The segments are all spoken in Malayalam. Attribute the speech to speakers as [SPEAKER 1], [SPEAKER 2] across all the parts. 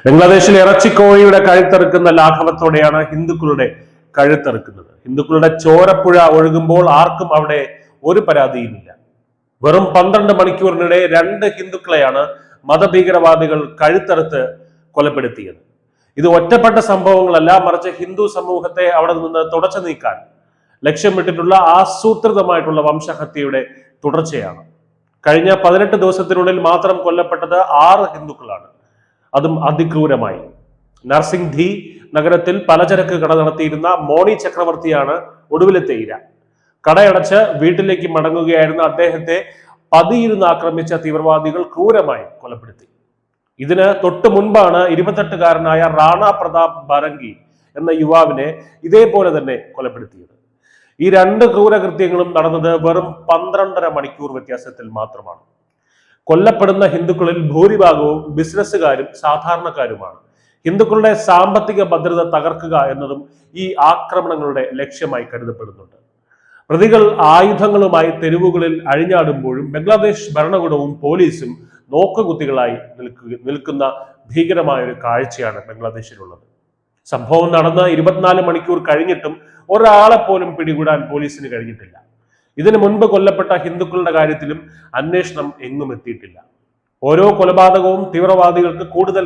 [SPEAKER 1] ബംഗ്ലാദേശിൽ ഇറച്ചിക്കോഴിയുടെ കഴുത്തെറുക്കുന്ന ലാഘവത്തോടെയാണ് ഹിന്ദുക്കളുടെ കഴുത്തെറുക്കുന്നത്. ഹിന്ദുക്കളുടെ ചോരപ്പുഴ ഒഴുകുമ്പോൾ ആർക്കും അവിടെ ഒരു പരാതിയുമില്ല. വെറും 12 മണിക്കൂറിനിടെ 2 ഹിന്ദുക്കളെയാണ് മതഭീകരവാദികൾ കഴുത്തെറുത്ത് കൊലപ്പെടുത്തിയത്. ഇത് ഒറ്റപ്പെട്ട സംഭവങ്ങളല്ല, മറിച്ച് ഹിന്ദു സമൂഹത്തെ അവിടെ നിന്ന് തുടച്ചു നീക്കാൻ ലക്ഷ്യമിട്ടിട്ടുള്ള ആസൂത്രിതമായിട്ടുള്ള വംശഹത്യയുടെ തുടർച്ചയാണ്. കഴിഞ്ഞ 18 ദിവസത്തിനുള്ളിൽ മാത്രം കൊല്ലപ്പെട്ടത് 6 ഹിന്ദുക്കളാണ്, അതും അതിക്രൂരമായി. നർസിംഗ്ധി നഗരത്തിൽ പലചരക്ക് കട നടത്തിയിരുന്ന മോണി ചക്രവർത്തിയാണ് ഒടുവിലത്തെ ഇര. കടയടച്ച് വീട്ടിലേക്ക് മടങ്ങുകയായിരുന്ന അദ്ദേഹത്തെ പതിയിരുന്ന് ആക്രമിച്ച തീവ്രവാദികൾ ക്രൂരമായി കൊലപ്പെടുത്തി. ഇതിന് തൊട്ടു മുൻപാണ് 28-കാരനായ റാണ പ്രതാപ് ബരംഗി എന്ന യുവാവിനെ ഇതേപോലെ തന്നെ കൊലപ്പെടുത്തിയത്. ഈ 2 ക്രൂരകൃത്യങ്ങളും നടന്നത് വെറും 12.5 മണിക്കൂർ വ്യത്യാസത്തിൽ മാത്രമാണ്. കൊല്ലപ്പെടുന്ന ഹിന്ദുക്കളിൽ ഭൂരിഭാഗവും ബിസിനസ്സുകാരും സാധാരണക്കാരുമാണ്. ഹിന്ദുക്കളുടെ സാമ്പത്തിക ഭദ്രത തകർക്കുക എന്നതും ഈ ആക്രമണങ്ങളുടെ ലക്ഷ്യമായി കരുതപ്പെടുന്നുണ്ട്. പ്രതികൾ ആയുധങ്ങളുമായി തെരുവുകളിൽ അഴിഞ്ഞാടുമ്പോഴും ബംഗ്ലാദേശ് ഭരണകൂടവും പോലീസും നോക്കുകുത്തികളായി നിൽക്കുന്ന ഭീകരമായ ഒരു കാഴ്ചയാണ് ബംഗ്ലാദേശിലുള്ളത്. സംഭവം നടന്ന് 24 മണിക്കൂർ കഴിഞ്ഞിട്ടും ഒരാളെ പോലും പിടികൂടാൻ പോലീസിന് കഴിഞ്ഞിട്ടില്ല. ഇതിനു മുൻപ് കൊല്ലപ്പെട്ട ഹിന്ദുക്കളുടെ കാര്യത്തിലും അന്വേഷണം എങ്ങും എത്തിയിട്ടില്ല. ഓരോ കൊലപാതകവും തീവ്രവാദികൾക്ക് കൂടുതൽ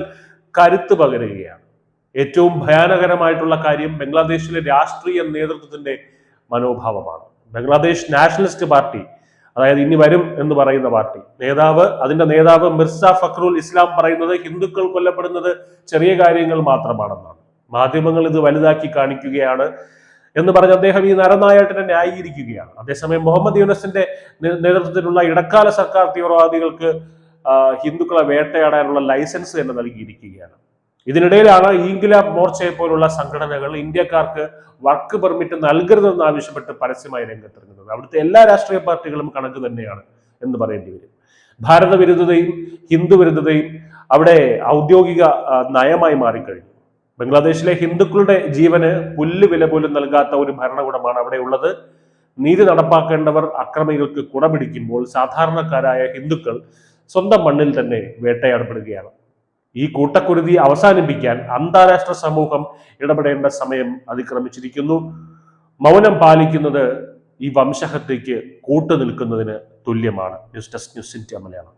[SPEAKER 1] കരുത്ത് പകരുകയാണ്. ഏറ്റവും ഭയാനകരമായിട്ടുള്ള കാര്യം ബംഗ്ലാദേശിലെ രാഷ്ട്രീയ നേതൃത്വത്തിന്റെ മനോഭാവമാണ്. ബംഗ്ലാദേശ് നാഷണലിസ്റ്റ് പാർട്ടി, അതായത് ഇനി വരും എന്ന് പറയുന്ന പാർട്ടി അതിന്റെ നേതാവ് മിർസ ഫക്രുൽ ഇസ്ലാം പറയുന്നത് ഹിന്ദുക്കൾ കൊല്ലപ്പെടുന്നത് ചെറിയ കാര്യങ്ങൾ മാത്രമാണെന്നാണ്. മാധ്യമങ്ങൾ ഇത് വലുതാക്കി കാണിക്കുകയാണ് എന്ന് പറഞ്ഞ് അദ്ദേഹം ഈ നരനായാട്ടിനെ ന്യായീകരിക്കുകയാണ്. അതേസമയം മുഹമ്മദ് യൂനസിന്റെ നേതൃത്വത്തിലുള്ള ഇടക്കാല സർക്കാർ തീവ്രവാദികൾക്ക് ഹിന്ദുക്കളെ വേട്ടയാടാനുള്ള ലൈസൻസ് തന്നെ നൽകിയിരിക്കുകയാണ്. ഇതിനിടയിലാണ് ഇൻക്വിലാബ് മോർച്ചയെ പോലുള്ള സംഘടനകൾ ഇന്ത്യക്കാർക്ക് വർക്ക് പെർമിറ്റ് നൽകരുതെന്ന് ആവശ്യപ്പെട്ട് പരസ്യമായി രംഗത്തിറങ്ങുന്നത്. അവിടുത്തെ എല്ലാ രാഷ്ട്രീയ പാർട്ടികളും കണക്ക് തന്നെയാണ് എന്ന് പറയേണ്ടി വരും. ഭാരത വിരുദ്ധതയും ഹിന്ദു വിരുദ്ധതയും അവിടെ ഔദ്യോഗിക നയമായി മാറിക്കഴിഞ്ഞു. ബംഗ്ലാദേശിലെ ഹിന്ദുക്കളുടെ ജീവന് പുല്ല് വില പോലും നൽകാത്ത ഒരു ഭരണകൂടമാണ് അവിടെ ഉള്ളത്. നീതി നടപ്പാക്കേണ്ടവർ അക്രമികൾക്ക് കുടപിടിക്കുമ്പോൾ സാധാരണക്കാരായ ഹിന്ദുക്കൾ സ്വന്തം മണ്ണിൽ തന്നെ വേട്ടയാടപ്പെടുകയാണ്. ഈ കൂട്ടക്കുരുതി അവസാനിപ്പിക്കാൻ അന്താരാഷ്ട്ര സമൂഹം ഇടപെടേണ്ട സമയം അതിക്രമിച്ചിരിക്കുന്നു. മൗനം പാലിക്കുന്നത് ഈ വംശഹത്യയ്ക്ക് കൂട്ടുനിൽക്കുന്നതിന് തുല്യമാണ്. News desk, news India Malayalam.